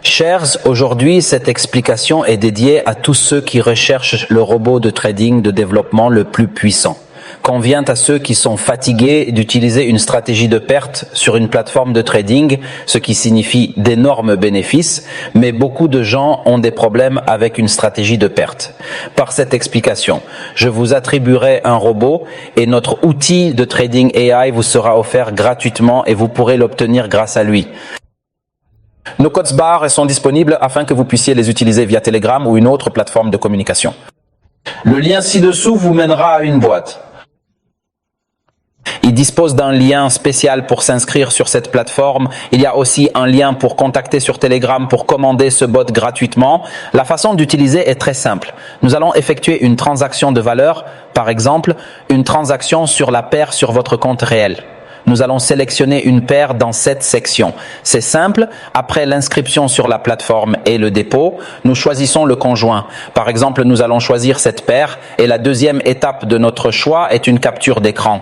Chers, aujourd'hui, cette explication est dédiée à tous ceux qui recherchent le robot de trading de développement le plus puissant. Convient à ceux qui sont fatigués d'utiliser une stratégie de perte sur une plateforme de trading, ce qui signifie d'énormes bénéfices, mais beaucoup de gens ont des problèmes avec une stratégie de perte. Par cette explication, je vous attribuerai un robot et notre outil de trading AI vous sera offert gratuitement et vous pourrez l'obtenir grâce à lui. Nos codes barres sont disponibles afin que vous puissiez les utiliser via Telegram ou une autre plateforme de communication. Le lien ci-dessous vous mènera à une boîte. Il dispose d'un lien spécial pour s'inscrire sur cette plateforme. Il y a aussi un lien pour contacter sur Telegram pour commander ce bot gratuitement. La façon d'utiliser est très simple. Nous allons effectuer une transaction de valeur, par exemple, une transaction sur la paire sur votre compte réel. Nous allons sélectionner une paire dans cette section. C'est simple, après l'inscription sur la plateforme et le dépôt, nous choisissons le conjoint. Par exemple, nous allons choisir cette paire et la deuxième étape de notre choix est une capture d'écran.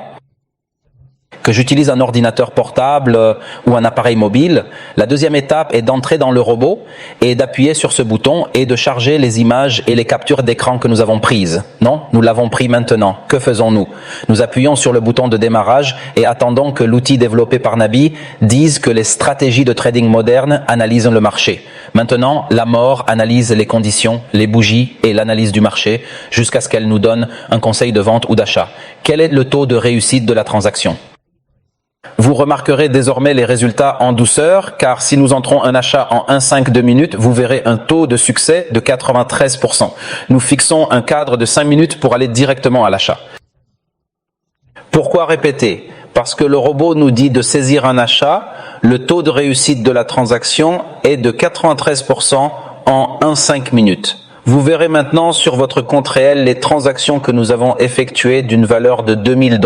Que j'utilise un ordinateur portable ou un appareil mobile, la deuxième étape est d'entrer dans le robot et d'appuyer sur ce bouton et de charger les images et les captures d'écran que nous avons prises. Non, nous l'avons pris maintenant. Que faisons-nous? Nous appuyons sur le bouton de démarrage et attendons que l'outil développé par Nabi dise que les stratégies de trading modernes analysent le marché. Maintenant, la mort analyse les conditions, les bougies et l'analyse du marché jusqu'à ce qu'elle nous donne un conseil de vente ou d'achat. Quel est le taux de réussite de la transaction? Vous remarquerez désormais les résultats en douceur, car si nous entrons un achat en 1,5-2 minutes, vous verrez un taux de succès de 93%. Nous fixons un cadre de 5 minutes pour aller directement à l'achat. Pourquoi répéter? Parce que le robot nous dit de saisir un achat, le taux de réussite de la transaction est de 93% en 1,5 minutes. Vous verrez maintenant sur votre compte réel les transactions que nous avons effectuées d'une valeur de $2000.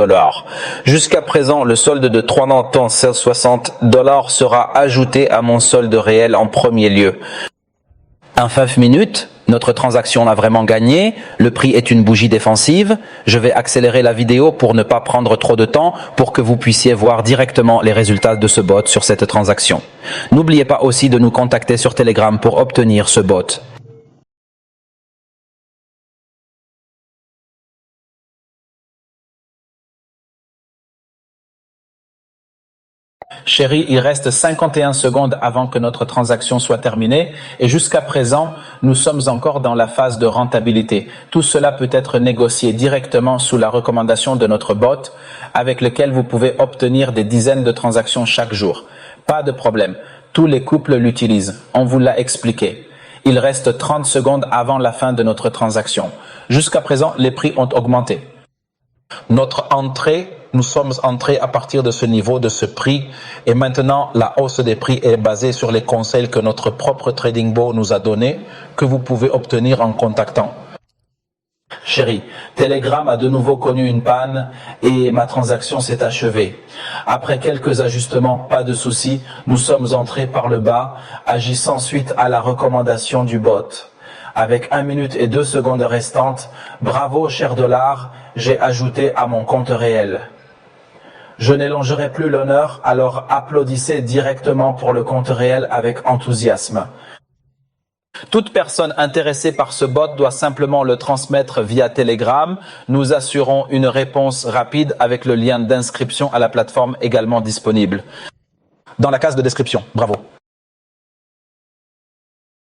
Jusqu'à présent, le solde de $360 sera ajouté à mon solde réel en premier lieu. En 5 minutes, notre transaction a vraiment gagné. Le prix est une bougie défensive. Je vais accélérer la vidéo pour ne pas prendre trop de temps pour que vous puissiez voir directement les résultats de ce bot sur cette transaction. N'oubliez pas aussi de nous contacter sur Telegram pour obtenir ce bot. Chérie, il reste 51 secondes avant que notre transaction soit terminée et jusqu'à présent, nous sommes encore dans la phase de rentabilité. Tout cela peut être négocié directement sous la recommandation de notre bot avec lequel vous pouvez obtenir des dizaines de transactions chaque jour. Pas de problème, tous les couples l'utilisent, on vous l'a expliqué. Il reste 30 secondes avant la fin de notre transaction. Jusqu'à présent, les prix ont augmenté. Nous sommes entrés à partir de ce niveau, de ce prix, et maintenant la hausse des prix est basée sur les conseils que notre propre Trading Bot nous a donnés, que vous pouvez obtenir en contactant. Chérie, Telegram a de nouveau connu une panne et ma transaction s'est achevée. Après quelques ajustements, pas de souci, nous sommes entrés par le bas, agissant suite à la recommandation du bot. Avec 1 minute et 2 secondes restantes, bravo cher dollar, j'ai ajouté à mon compte réel. Je n'élongerai plus l'honneur, alors applaudissez directement pour le compte réel avec enthousiasme. Toute personne intéressée par ce bot doit simplement le transmettre via Telegram. Nous assurons une réponse rapide avec le lien d'inscription à la plateforme également disponible dans la case de description. Bravo.